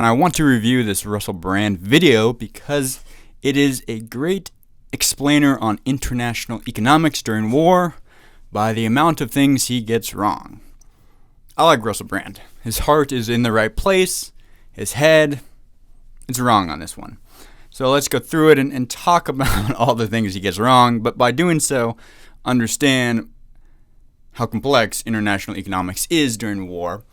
And I want to review this Russell Brand video because it is a great explainer on international economics during war by the amount of things he gets wrong. I like Russell Brand. His heart is in the right place. His head, it's wrong on this one. So let's go through it and talk about all the things he gets wrong, but by doing so, understand how complex international economics is during war.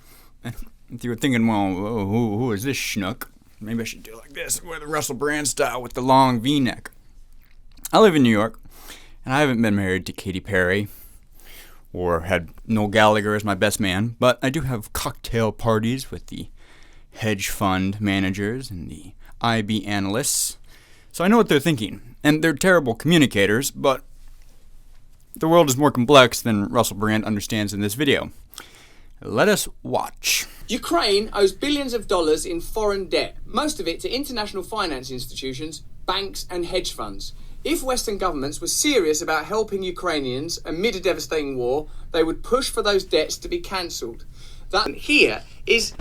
And if you were thinking, well, who is this schnook? Maybe I should do it like this, wear the Russell Brand style with the long V-neck. I live in New York, and I haven't been married to Katy Perry or had Noel Gallagher as my best man, but I do have cocktail parties with the hedge fund managers and the IB analysts. So I know what they're thinking, and they're terrible communicators, but the world is more complex than Russell Brand understands in this video. Let us watch. Ukraine owes billions of dollars in foreign debt, most of it to international finance institutions, banks and hedge funds. If Western governments were serious about helping Ukrainians amid a devastating war, they would push for those debts to be cancelled. That here is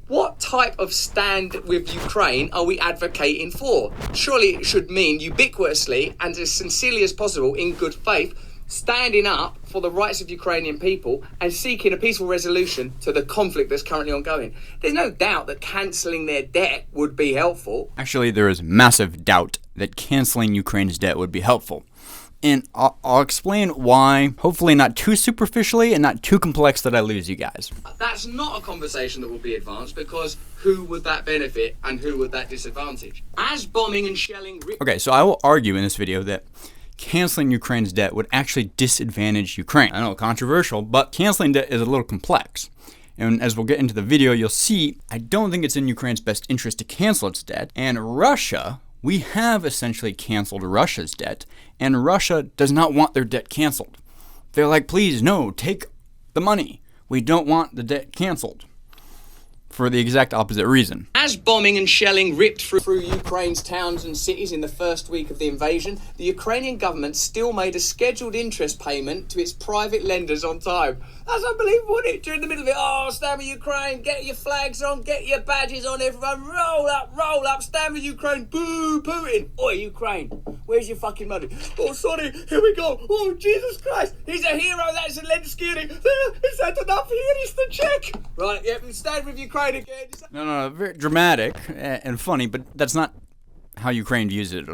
what type of stand with Ukraine are we advocating for? Surely it should mean ubiquitously and as sincerely as possible in good faith, standing up for the rights of Ukrainian people and seeking a peaceful resolution to the conflict that's currently ongoing. There's no doubt that cancelling their debt would be helpful. Actually, there is massive doubt that canceling Ukraine's debt would be helpful. And I'll explain why, hopefully not too superficially and not too complex that I lose you guys. That's not a conversation that will be advanced because who would that benefit and who would that disadvantage? As bombing and shelling... Okay, so I will argue in this video that canceling Ukraine's debt would actually disadvantage Ukraine. I know, controversial, but canceling debt is a little complex. And as we'll get into the video, you'll see I don't think it's in Ukraine's best interest to cancel its debt. And Russia, we have essentially canceled Russia's debt, and Russia does not want their debt canceled. They're like, please, no, take the money. We don't want the debt canceled. For the exact opposite reason. As bombing and shelling ripped through Ukraine's towns and cities in the first week of the invasion, the Ukrainian government still made a scheduled interest payment to its private lenders on time. That's unbelievable, isn't it? During the middle of it, oh, stand with Ukraine, get your flags on, get your badges on, everyone, roll up, stand with Ukraine, boo, Putin. Oi, Ukraine, where's your fucking money? Oh, sorry, here we go. Oh, Jesus Christ, he's a hero, that's Zelensky. Is that enough? Here is the check. Right, yeah, we stand with Ukraine again. No, very dramatic and funny, but that's not how Ukraine views it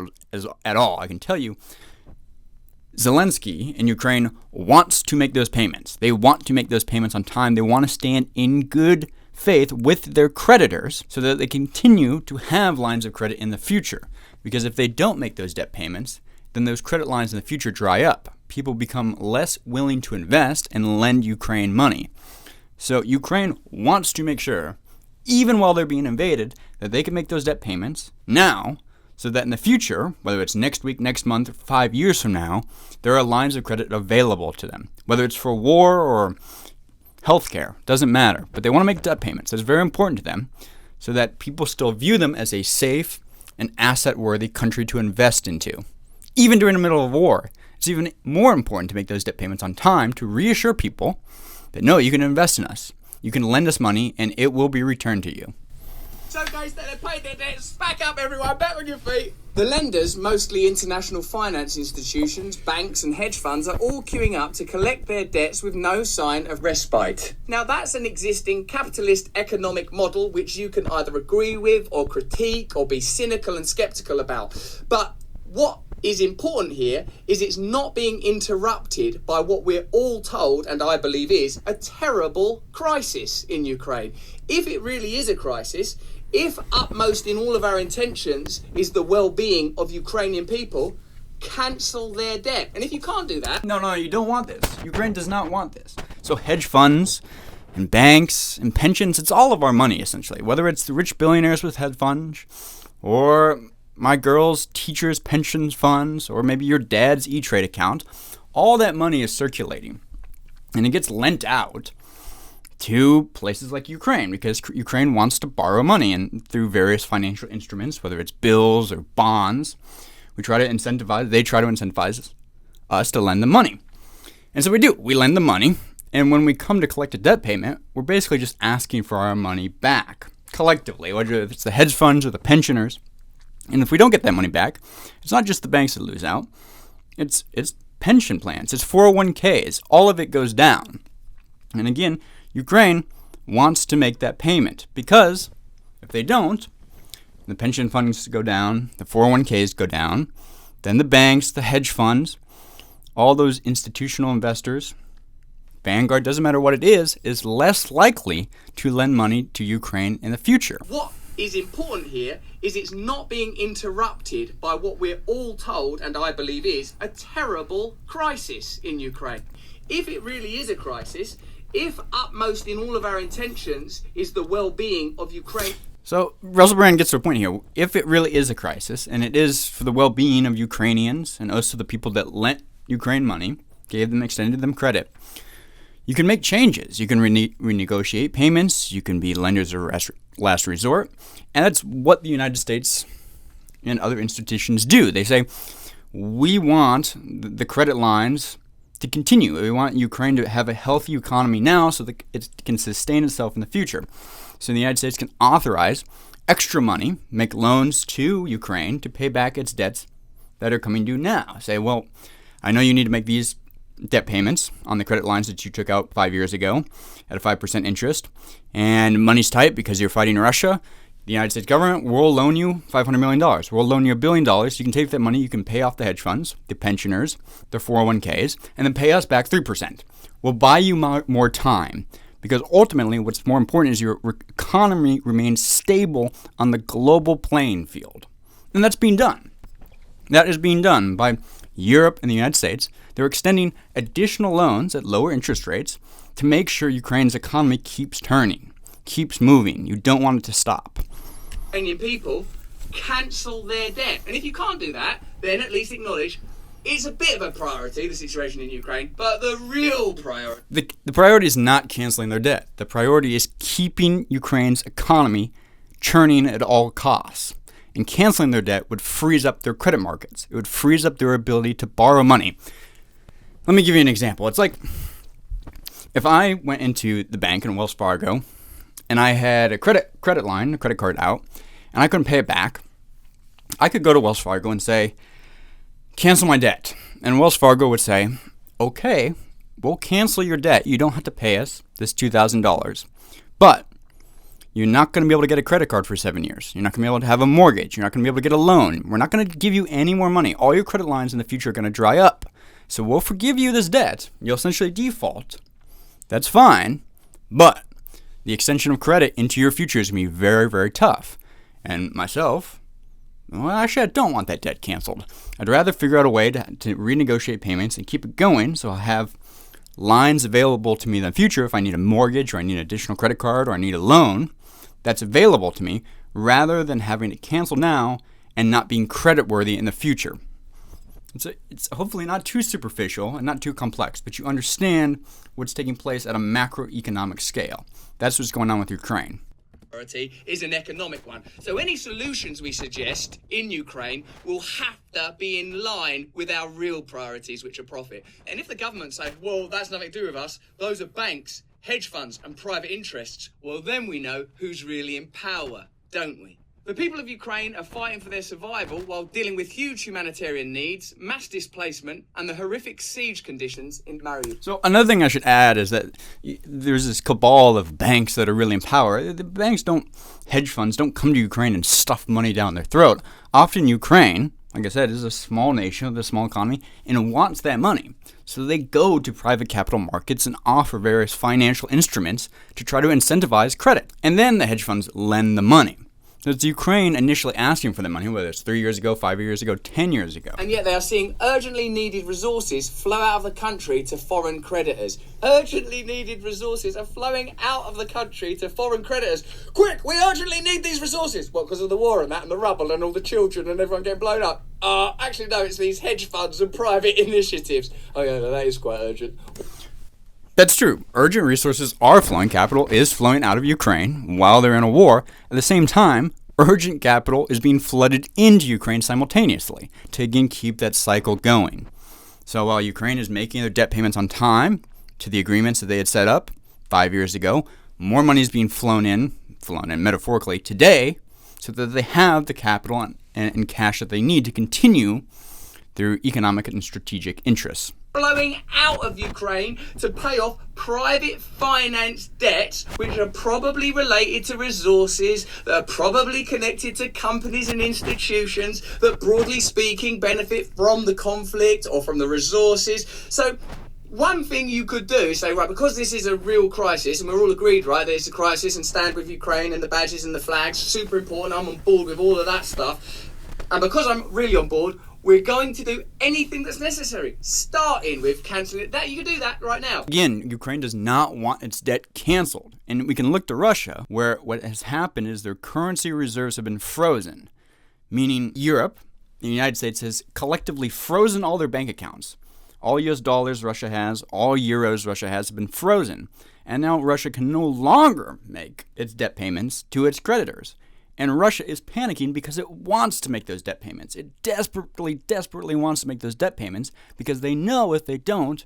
at all. I can tell you, Zelensky in Ukraine wants to make those payments. They want to make those payments on time. They want to stand in good faith with their creditors so that they continue to have lines of credit in the future. Because if they don't make those debt payments, then those credit lines in the future dry up. People become less willing to invest and lend Ukraine money. So Ukraine wants to make sure, even while they're being invaded, that they can make those debt payments now, so that in the future, whether it's next week, next month, or 5 years from now, there are lines of credit available to them. Whether it's for war or healthcare, doesn't matter. But they want to make debt payments. That's very important to them, so that people still view them as a safe and asset-worthy country to invest into. Even during the middle of war, it's even more important to make those debt payments on time to reassure people that no, you can invest in us. You can lend us money, and it will be returned to you. So guys, they paid their debts. Back up, everyone. Back on your feet. The lenders, mostly international finance institutions, banks and hedge funds, are all queuing up to collect their debts with no sign of respite. Now, that's an existing capitalist economic model which you can either agree with or critique or be cynical and skeptical about. But what is important here is it's not being interrupted by what we're all told, and I believe is, a terrible crisis in Ukraine. If it really is a crisis, if upmost in all of our intentions is the well-being of Ukrainian people, cancel their debt. And if you can't do that... No, you don't want this. Ukraine does not want this. So hedge funds and banks and pensions, it's all of our money, essentially. Whether it's the rich billionaires with hedge funds or my girl's teacher's pensions funds, or maybe your dad's E-Trade account, all that money is circulating. And it gets lent out to places like Ukraine because Ukraine wants to borrow money, and through various financial instruments, whether it's bills or bonds, they try to incentivize us to lend them money. And so we lend them money, and when we come to collect a debt payment, we're basically just asking for our money back. collectively, whether it's the hedge funds or the pensioners. And if we don't get that money back, it's not just the banks that lose out. It's pension plans. It's 401ks. All of it goes down. And again, Ukraine wants to make that payment because if they don't, the pension funds go down, the 401ks go down, then the banks, the hedge funds, all those institutional investors, Vanguard, doesn't matter what it is less likely to lend money to Ukraine in the future. What is important here is it's not being interrupted by what we're all told, and I believe is, a terrible crisis in Ukraine. If it really is a crisis, if upmost in all of our intentions is the well-being of Ukraine. So Russell Brand gets to a point here. If it really is a crisis, and it is for the well-being of Ukrainians and also the people that lent Ukraine money, extended them credit, you can make changes. You can renegotiate payments. You can be lenders of last resort. And that's what the United States and other institutions do. They say, we want the credit lines to continue. We want Ukraine to have a healthy economy now so that it can sustain itself in the future. So the United States can authorize extra money, make loans to Ukraine to pay back its debts that are coming due now. Say, well, I know you need to make these debt payments on the credit lines that you took out 5 years ago at a 5% interest, and money's tight because you're fighting Russia. The United States government will loan you $500 million. We'll loan you $1 billion. You can take that money, you can pay off the hedge funds, the pensioners, the 401ks, and then pay us back 3%. We'll buy you more time because ultimately what's more important is your economy remains stable on the global playing field. And that's being done. That is being done by Europe and the United States. They're extending additional loans at lower interest rates to make sure Ukraine's economy keeps turning, keeps moving. You don't want it to stop. Ukrainian people cancel their debt. And if you can't do that, then at least acknowledge it's a bit of a priority, the situation in Ukraine, but the real priority. The priority is not canceling their debt. The priority is keeping Ukraine's economy churning at all costs. And canceling their debt would freeze up their credit markets. It would freeze up their ability to borrow money. Let me give you an example. It's like if I went into the bank in Wells Fargo and I had a credit line, a credit card out, and I couldn't pay it back, I could go to Wells Fargo and say, cancel my debt. And Wells Fargo would say, okay, we'll cancel your debt. You don't have to pay us this $2,000. But you're not going to be able to get a credit card for 7 years. You're not going to be able to have a mortgage. You're not going to be able to get a loan. We're not going to give you any more money. All your credit lines in the future are going to dry up. So we'll forgive you this debt. You'll essentially default. That's fine. But the extension of credit into your future is going to be very, very tough. And myself, well, actually, I don't want that debt canceled. I'd rather figure out a way to renegotiate payments and keep it going so I'll have lines available to me in the future if I need a mortgage or I need an additional credit card or I need a loan that's available to me rather than having to cancel now and not being creditworthy in the future. It's hopefully not too superficial and not too complex, but you understand what's taking place at a macroeconomic scale. That's what's going on with Ukraine. Is an economic one. So any solutions we suggest in Ukraine will have to be in line with our real priorities, which are profit. And if the government say, well, that's nothing to do with us, those are banks, hedge funds and private interests, well, then we know who's really in power, don't we? The people of Ukraine are fighting for their survival while dealing with huge humanitarian needs, mass displacement, and the horrific siege conditions in Mariupol. So another thing I should add is that there's this cabal of banks that are really in power. The banks hedge funds don't come to Ukraine and stuff money down their throat. Often Ukraine, like I said, is a small nation with a small economy and wants that money. So they go to private capital markets and offer various financial instruments to try to incentivize credit. And then the hedge funds lend the money. So it's Ukraine initially asking for the money, whether it's 3 years ago, 5 years ago, 10 years ago. And yet they are seeing urgently needed resources flow out of the country to foreign creditors. Urgently needed resources are flowing out of the country to foreign creditors. Quick, we urgently need these resources. What, because of the war and that and the rubble and all the children and everyone getting blown up? Actually, no, it's these hedge funds and private initiatives. Oh, yeah, that is quite urgent. That's true. Urgent resources are flowing. Capital is flowing out of Ukraine while they're in a war. At the same time, urgent capital is being flooded into Ukraine simultaneously to again keep that cycle going. So while Ukraine is making their debt payments on time to the agreements that they had set up 5 years ago, more money is being flown in flown in metaphorically today so that they have the capital and cash that they need to continue their economic and strategic interests. Flowing out of Ukraine to pay off private finance debts, which are probably related to resources that are probably connected to companies and institutions that, broadly speaking, benefit from the conflict or from the resources. So one thing you could do is say, right, because this is a real crisis, and we're all agreed, right, that it's a crisis, and stand with Ukraine and the badges and the flags, super important, I'm on board with all of that stuff. And because I'm really on board, we're going to do anything that's necessary, starting with cancelling it. You can do that right now. Again, Ukraine does not want its debt canceled. And we can look to Russia, where what has happened is their currency reserves have been frozen, meaning Europe, the United States, has collectively frozen all their bank accounts. All US dollars Russia has, all euros Russia has have been frozen. And now Russia can no longer make its debt payments to its creditors. And Russia is panicking because it wants to make those debt payments. It desperately wants to make those debt payments because they know if they don't,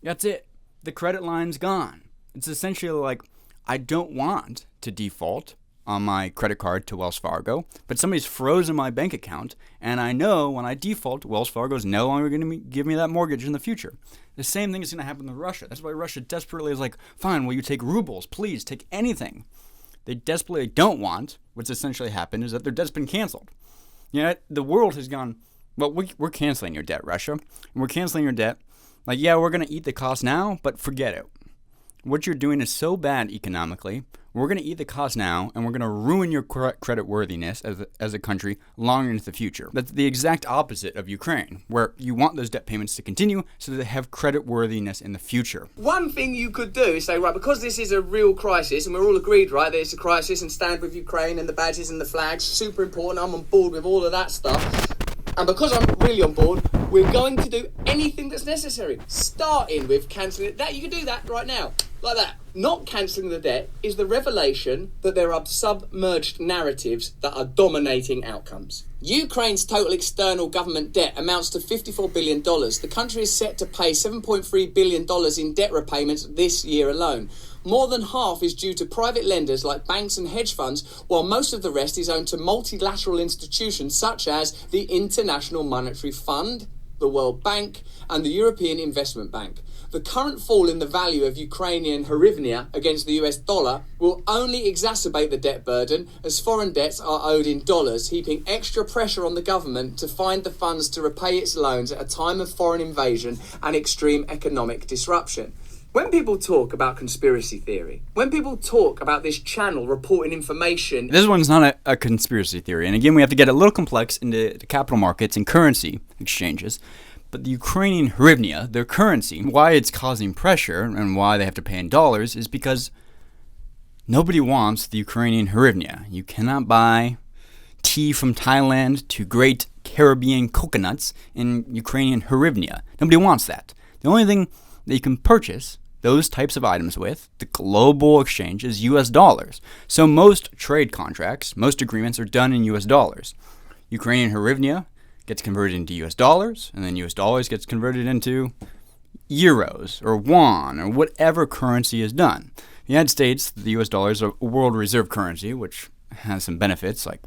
that's it. The credit line's gone. It's essentially like, I don't want to default on my credit card to Wells Fargo, but somebody's frozen my bank account, and I know when I default, Wells Fargo is no longer going to give me that mortgage in the future. The same thing is going to happen to Russia. That's why Russia desperately is like, fine, will you take rubles? Please, take anything. They desperately don't want, what's essentially happened is that their debt's been canceled. You know, the world has gone, well, we're canceling your debt, Russia. And we're canceling your debt. Like, yeah, we're going to eat the cost now, but forget it. What you're doing is so bad economically. We're going to eat the cost now, and we're going to ruin your credit worthiness as a country long into the future. That's the exact opposite of Ukraine, where you want those debt payments to continue so that they have credit worthiness in the future. One thing you could do is say, right, because this is a real crisis, and we're all agreed, right, that it's a crisis, and stand with Ukraine and the badges and the flags, super important, I'm on board with all of that stuff. And because I'm really on board, we're going to do anything that's necessary, starting with cancelling it. You can do that right now, like that. Not cancelling the debt is the revelation that there are submerged narratives that are dominating outcomes. Ukraine's total external government debt amounts to $54 billion. The country is set to pay $7.3 billion in debt repayments this year alone. More than half is due to private lenders like banks and hedge funds, while most of the rest is owned to multilateral institutions such as the International Monetary Fund, the World Bank, and the European Investment Bank. The current fall in the value of Ukrainian hryvnia against the US dollar will only exacerbate the debt burden, as foreign debts are owed in dollars, heaping extra pressure on the government to find the funds to repay its loans at a time of foreign invasion and extreme economic disruption. When people talk about conspiracy theory, when people talk about this channel reporting information... This one's not a conspiracy theory. And again, we have to get a little complex into the capital markets and currency exchanges. But the Ukrainian hryvnia, their currency, why it's causing pressure and why they have to pay in dollars is because nobody wants the Ukrainian hryvnia. You cannot buy tea from Thailand to great Caribbean coconuts in Ukrainian hryvnia. Nobody wants that. The only thing that you can purchase those types of items with, the global exchange, is US dollars. So most trade contracts, most agreements are done in US dollars. Ukrainian hryvnia gets converted into US dollars, and then US dollars gets converted into euros or won or whatever currency is done. The United States, the US dollar is a world reserve currency, which has some benefits, like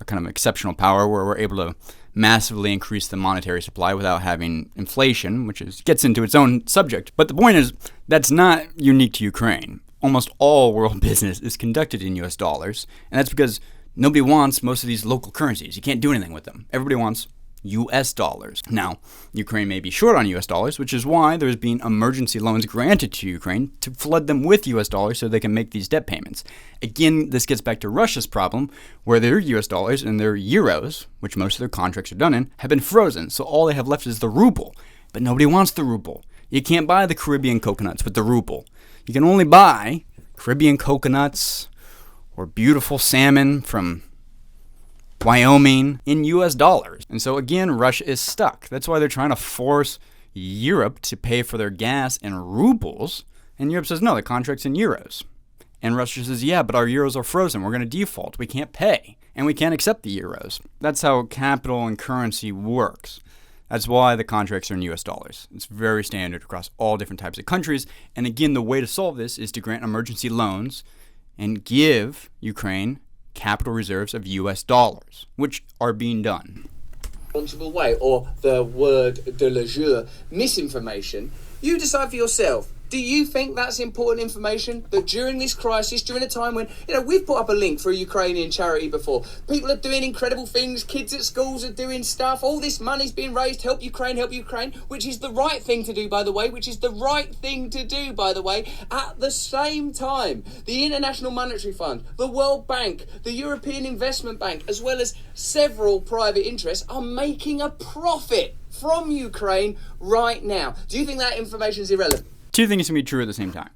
a kind of exceptional power where we're able to massively increase the monetary supply without having inflation, which gets into its own subject. But the point is, that's not unique to Ukraine. Almost all world business is conducted in US dollars, and that's because nobody wants most of these local currencies. You can't do anything with them. Everybody wants US dollars. Now, Ukraine may be short on US dollars, which is why there's been emergency loans granted to Ukraine to flood them with US dollars so they can make these debt payments. Again, this gets back to Russia's problem, where their US dollars and their euros, which most of their contracts are done in, have been frozen. So all they have left is the ruble. But nobody wants the ruble. You can't buy the Caribbean coconuts with the ruble. You can only buy Caribbean coconuts or beautiful salmon from Wyoming in US dollars. And so again, Russia is stuck. That's why they're trying to force Europe to pay for their gas in rubles. And Europe says, no, the contract's in euros. And Russia says, yeah, but our euros are frozen. We're going to default. We can't pay. And we can't accept the euros. That's how capital and currency works. That's why the contracts are in US dollars. It's very standard across all different types of countries. And again, the way to solve this is to grant emergency loans and give Ukraine capital reserves of US dollars, which are being done. Responsible way, or the word de la jour, misinformation. You decide for yourself. Do you think that's important information? That during this crisis, during a time when, we've put up a link for a Ukrainian charity before. People are doing incredible things. Kids at schools are doing stuff. All this money's being raised. Help Ukraine, which is the right thing to do, by the way. At the same time, the International Monetary Fund, the World Bank, the European Investment Bank, as well as several private interests are making a profit from Ukraine right now. Do you think that information is irrelevant? Two things can be true at the same time.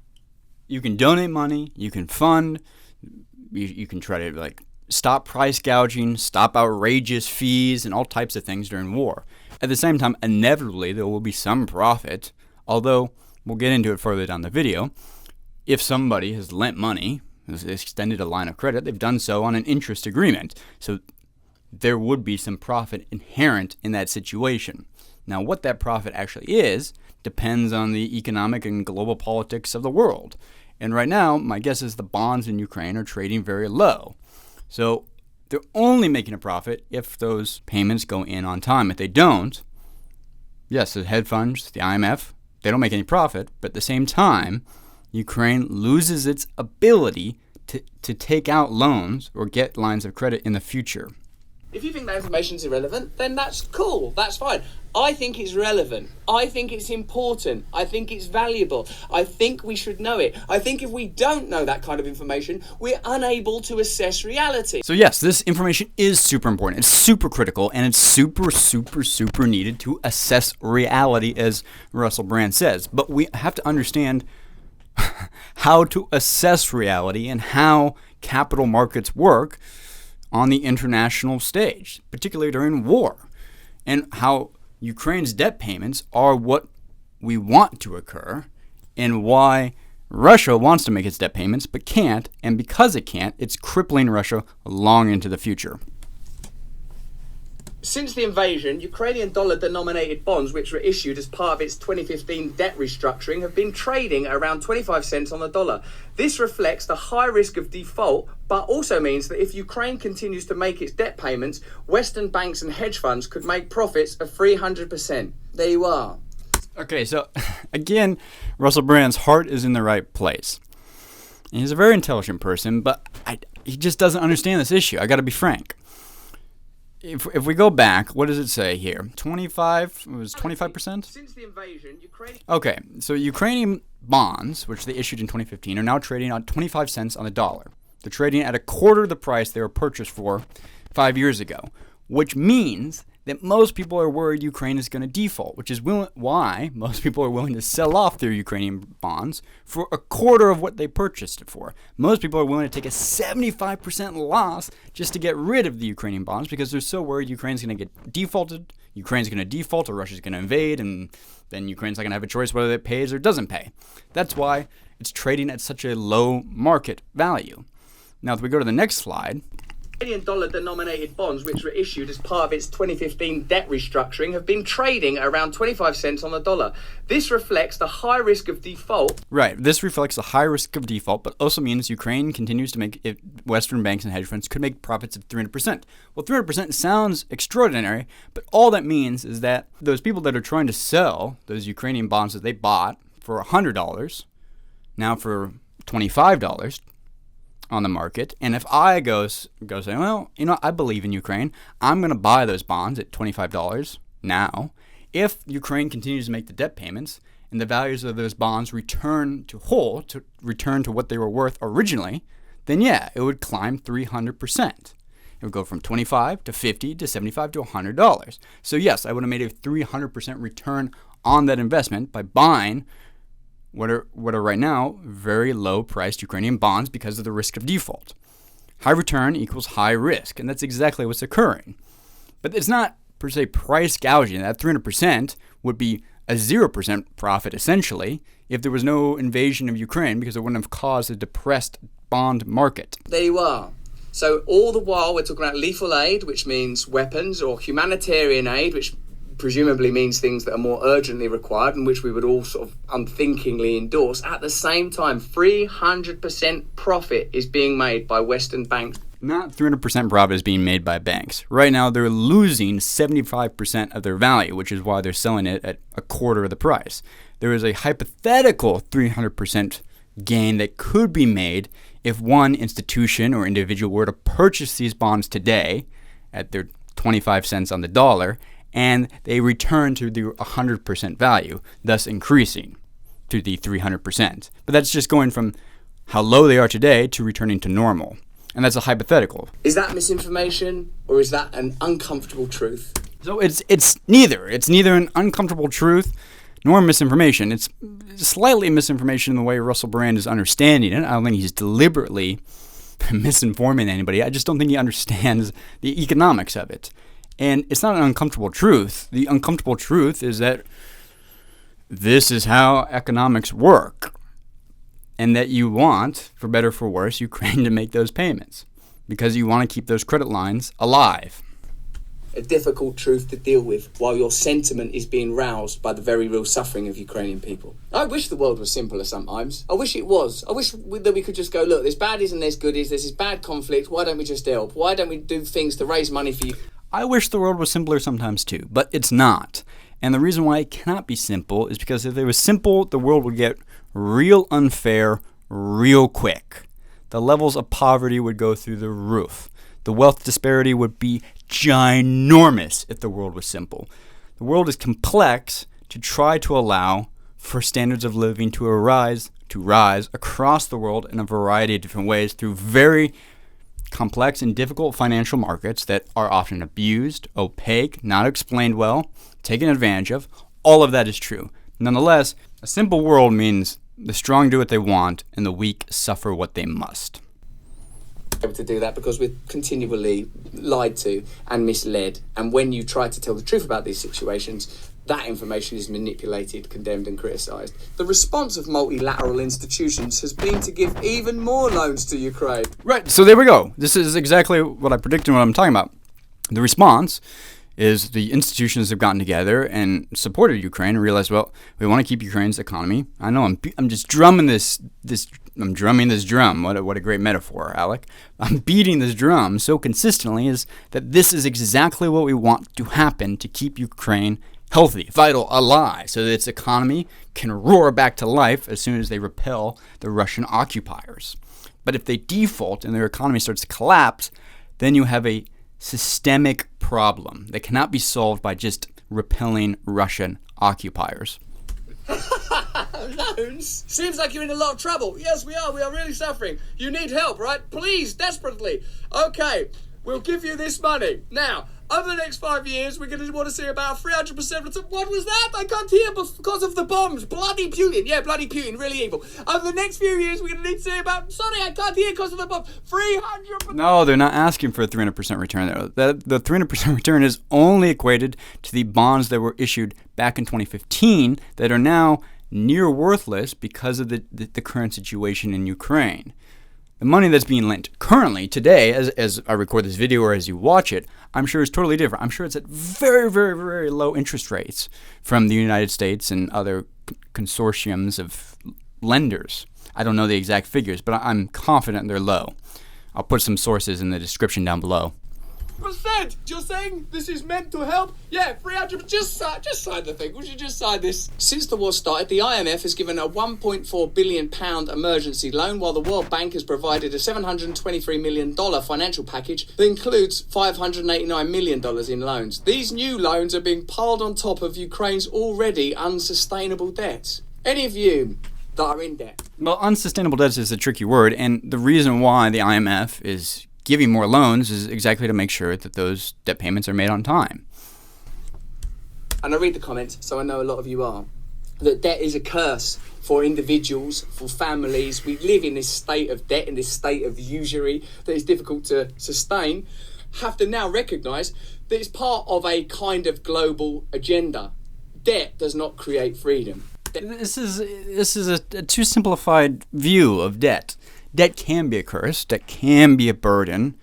You can donate money, you can fund, you can try to stop price gouging, stop outrageous fees and all types of things during war. At the same time, inevitably there will be some profit, although we'll get into it further down the video. If somebody has lent money, has extended a line of credit, they've done so on an interest agreement. So there would be some profit inherent in that situation. Now, what that profit actually is depends on the economic and global politics of the world. And right now, my guess is the bonds in Ukraine are trading very low. So they're only making a profit if those payments go in on time. If they don't, yes, the hedge funds, the IMF, they don't make any profit. But at the same time, Ukraine loses its ability to take out loans or get lines of credit in the future. If you think that information is irrelevant, then that's cool. That's fine. I think it's relevant. I think it's important. I think it's valuable. I think we should know it. I think if we don't know that kind of information, we're unable to assess reality. So yes, this information is super important. It's super critical, and it's super, super, super needed to assess reality, as Russell Brand says. But we have to understand how to assess reality and how capital markets work on the international stage, particularly during war, and how Ukraine's debt payments are what we want to occur, and why Russia wants to make its debt payments but can't, and because it can't, it's crippling Russia long into the future. Since the invasion, Ukrainian dollar-denominated bonds, which were issued as part of its 2015 debt restructuring, have been trading around 25 cents on the dollar. This reflects the high risk of default, but also means that if Ukraine continues to make its debt payments, Western banks and hedge funds could make profits of 300%. There you are. Okay, so again, Russell Brand's heart is in the right place. And he's a very intelligent person, but he just doesn't understand this issue. I got to be frank. If we go back, what does it say here? 25? It was 25%? Since the invasion, Ukraine... Okay, so Ukrainian bonds, which they issued in 2015, are now trading on 25 cents on the dollar. They're trading at a quarter of the price they were purchased for 5 years ago, which means that most people are worried Ukraine is going to default, which is why most people are willing to sell off their Ukrainian bonds for a quarter of what they purchased it for. Most people are willing to take a 75% loss just to get rid of the Ukrainian bonds because they're so worried Ukraine's going to get defaulted, Ukraine's going to default, or Russia's going to invade, and then Ukraine's not going to have a choice whether it pays or doesn't pay. That's why it's trading at such a low market value. Now, if we go to the next slide... Canadian dollar-denominated bonds, which were issued as part of its 2015 debt restructuring, have been trading around 25 cents on the dollar. This reflects the high risk of default. Right. This reflects the high risk of default, but also means Ukraine continues to make Western banks and hedge funds could make profits of 300%. Well, 300% sounds extraordinary, but all that means is that those people that are trying to sell those Ukrainian bonds that they bought for $100, now for $25 on the market, and if I go say, well, I believe in Ukraine, I'm going to buy those bonds at $25 now. If Ukraine continues to make the debt payments and the values of those bonds return to return to what they were worth originally, then yeah, it would climb 300%. It would go from 25 to 50 to 75 to $100. So yes, I would have made a 300% return on that investment by buying what are right now very low-priced Ukrainian bonds because of the risk of default. High return equals high risk, and that's exactly what's occurring. But it's not, per se, price gouging. That 300% would be a 0% profit, essentially, if there was no invasion of Ukraine because it wouldn't have caused a depressed bond market. There you are. So all the while we're talking about lethal aid, which means weapons, or humanitarian aid, which presumably means things that are more urgently required and which we would all sort of unthinkingly endorse. At the same time, 300% profit is being made by Western banks. Not 300% profit is being made by banks. Right now, they're losing 75% of their value, which is why they're selling it at a quarter of the price. There is a hypothetical 300% gain that could be made if one institution or individual were to purchase these bonds today at their 25 cents on the dollar, and they return to the 100% value, thus increasing to the 300%. But that's just going from how low they are today to returning to normal. And that's a hypothetical. Is that misinformation or is that an uncomfortable truth? So it's neither. It's neither an uncomfortable truth nor misinformation. It's slightly misinformation in the way Russell Brand is understanding it. I don't think he's deliberately misinforming anybody. I just don't think he understands the economics of it. And it's not an uncomfortable truth. The uncomfortable truth is that this is how economics work, and that you want, for better or for worse, Ukraine to make those payments because you want to keep those credit lines alive. A difficult truth to deal with while your sentiment is being roused by the very real suffering of Ukrainian people. I wish the world was simpler sometimes. I wish it was. I wish that we could just go, look, there's baddies and there's goodies, there's this bad conflict, why don't we just help? Why don't we do things to raise money for you? I wish the world was simpler sometimes too, but it's not. And the reason why it cannot be simple is because if it was simple, the world would get real unfair real quick. The levels of poverty would go through the roof. The wealth disparity would be ginormous if the world was simple. The world is complex to try to allow for standards of living to rise across the world in a variety of different ways through very complex and difficult financial markets that are often abused, opaque, not explained well, taken advantage of. All of that is true. Nonetheless, a simple world means the strong do what they want and the weak suffer what they must. Able to do that because we're continually lied to and misled, and when you try to tell the truth about these situations, that information is manipulated, condemned and criticised. The response of multilateral institutions has been to give even more loans to Ukraine. Right, so there we go. This is exactly what I predicted what I'm talking about. The response is the institutions have gotten together and supported Ukraine and realized, well, we want to keep Ukraine's economy. I know I'm just drumming I'm drumming this drum. What a great metaphor, Alec. I'm beating this drum so consistently is that this is exactly what we want to happen to keep Ukraine healthy, vital, alive, so that its economy can roar back to life as soon as they repel the Russian occupiers. But if they default and their economy starts to collapse, then you have a systemic problem that cannot be solved by just repelling Russian occupiers. Loans? Seems like you're in a lot of trouble. Yes, we are. We are really suffering. You need help, right? Please, desperately. Okay, we'll give you this money. Now, over the next 5 years, we're going to want to see about 300% return. What was that? I can't hear because of the bombs. Bloody Putin. Yeah, bloody Putin. Really evil. Over the next few years, we're going to need to see about... Sorry, I can't hear because of the bombs. 300%. No, they're not asking for a 300% return, though. The 300% return is only equated to the bonds that were issued back in 2015 that are now near worthless because of the current situation in Ukraine. The money that's being lent currently, today, as I record this video or as you watch it, I'm sure is totally different. I'm sure it's at very, very, very low interest rates from the United States and other consortiums of lenders. I don't know the exact figures, but I'm confident they're low. I'll put some sources in the description down below. Percent. You're saying this is meant to help? Yeah, 300. Just sign the thing. We should just sign this. Since the war started, the IMF has given a £1.4 billion emergency loan, while the World Bank has provided a $723 million financial package that includes $589 million in loans. These new loans are being piled on top of Ukraine's already unsustainable debts. Any of you that are in debt? Well, unsustainable debts is a tricky word, and the reason why the IMF is giving more loans is exactly to make sure that those debt payments are made on time. And I read the comments, so I know a lot of you are, that debt is a curse for individuals, for families. We live in this state of debt, in this state of usury that is difficult to sustain. Have to now recognise that it's part of a kind of global agenda. Debt does not create freedom. This is a too simplified view of debt. Debt can be a curse. Debt can be a burden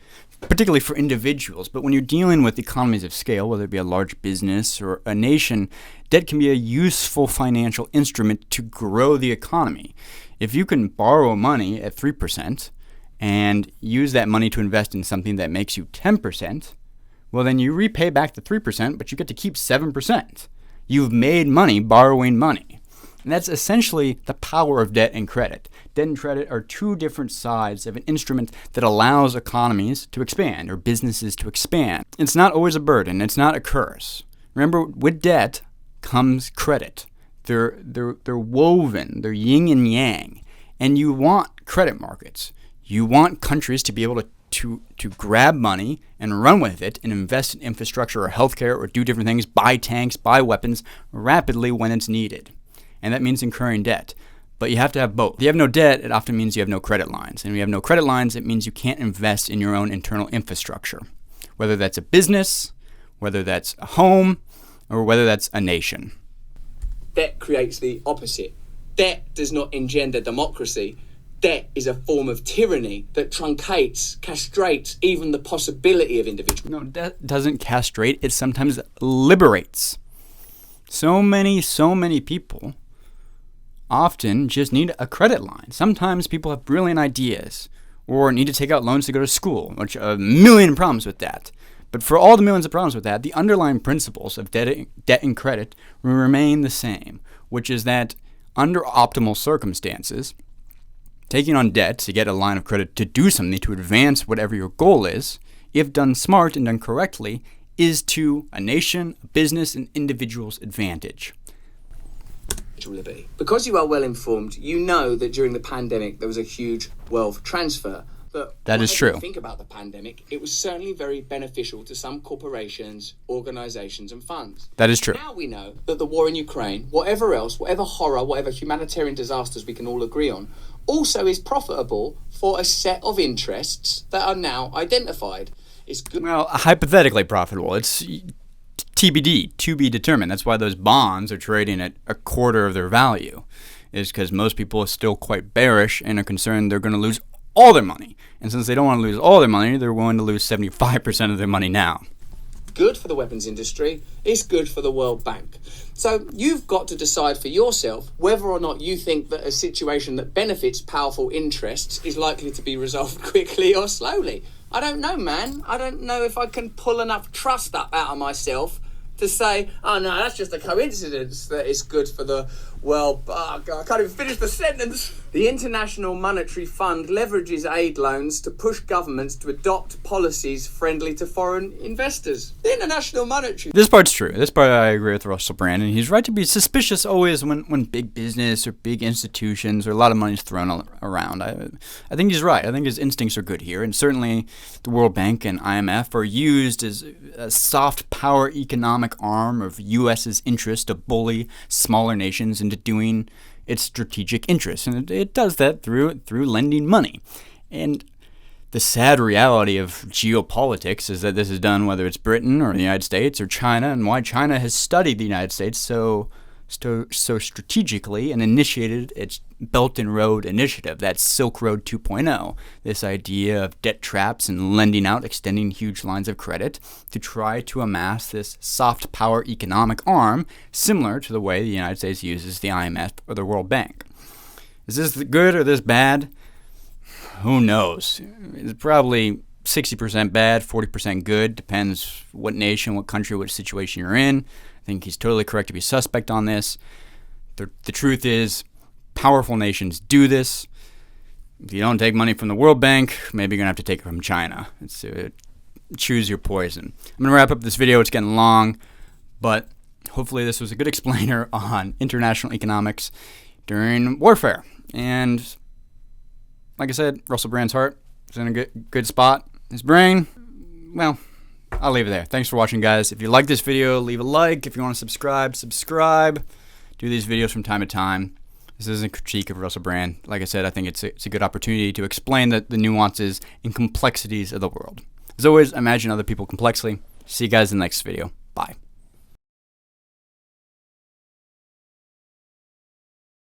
particularly for individuals. But when you're dealing with economies of scale, whether it be a large business or a nation, debt can be a useful financial instrument to grow the economy. If you can borrow money at 3% and use that money to invest in something that makes you 10%, well, then you repay back the 3%, but you get to keep 7%. You've made money borrowing money. And that's essentially the power of debt and credit. Debt and credit are two different sides of an instrument that allows economies to expand or businesses to expand. It's not always a burden. It's not a curse. Remember, with debt comes credit. They're woven. They're yin and yang. And you want credit markets. You want countries to be able to grab money and run with it and invest in infrastructure or healthcare or do different things, buy tanks, buy weapons rapidly when it's needed. And that means incurring debt. But you have to have both. If you have no debt, it often means you have no credit lines. And if you have no credit lines, it means you can't invest in your own internal infrastructure, whether that's a business, whether that's a home, or whether that's a nation. Debt creates the opposite. Debt does not engender democracy. Debt is a form of tyranny that truncates, castrates even the possibility of individual. No, debt doesn't castrate. It sometimes liberates. So many people often just need a credit line. Sometimes people have brilliant ideas or need to take out loans to go to school, which are a million problems with that. But for all the millions of problems with that, the underlying principles of debt and credit remain the same, which is that under optimal circumstances, taking on debt to get a line of credit to do something, to advance whatever your goal is, if done smart and done correctly, is to a nation, a business, and individual's advantage. Because you are well informed, you know that during the pandemic there was a huge wealth transfer. That is true. If you think about the pandemic, it was certainly very beneficial to some corporations, organizations, and funds. That is true. Now we know that the war in Ukraine, whatever else, whatever horror, whatever humanitarian disasters we can all agree on, also is profitable for a set of interests that are now identified. It's good. Well, hypothetically profitable. It's TBD, to be determined. That's why those bonds are trading at a quarter of their value, is because most people are still quite bearish and are concerned they're going to lose all their money. And since they don't want to lose all their money, they're willing to lose 75% of their money now. Good for the weapons industry, it's good for the World Bank. So you've got to decide for yourself whether or not you think that a situation that benefits powerful interests is likely to be resolved quickly or slowly. I don't know, man. I don't know if I can pull enough trust up out of myself to say, oh no, that's just a coincidence that it's good for the world. Oh God, I can't even finish the sentence. The International Monetary Fund leverages aid loans to push governments to adopt policies friendly to foreign investors. The International Monetary... This part's true. This part I agree with Russell Brand, and he's right to be suspicious always when big business or big institutions or a lot of money is thrown around. I think he's right. I think his instincts are good here, and certainly the World Bank and IMF are used as a soft power economic arm of U.S.'s interest to bully smaller nations into doing its strategic interests, and it does that through lending money. And the sad reality of geopolitics is that this is done whether it's Britain or the United States or China, and why China has studied the United States so strategically and initiated its Belt and Road Initiative, that's Silk Road 2.0, this idea of debt traps and lending out, extending huge lines of credit to try to amass this soft power economic arm similar to the way the United States uses the IMF or the World Bank. Is this good or this bad? Who knows? It's probably 60% bad, 40% good, depends what nation, what country, what situation you're in. I think he's totally correct to be suspect on this. The truth is, powerful nations do this. If you don't take money from the World Bank, maybe you're going to have to take it from China. It's choose your poison. I'm going to wrap up this video. It's getting long, but hopefully this was a good explainer on international economics during warfare. And like I said, Russell Brand's heart is in a good spot. His brain, well, I'll leave it there. Thanks for watching, guys. If you like this video, leave a like. If you want to subscribe. Do these videos from time to time. This isn't a critique of Russell Brand. Like I said, I think it's a good opportunity to explain the nuances and complexities of the world. As always, imagine other people complexly. See you guys in the next video. Bye.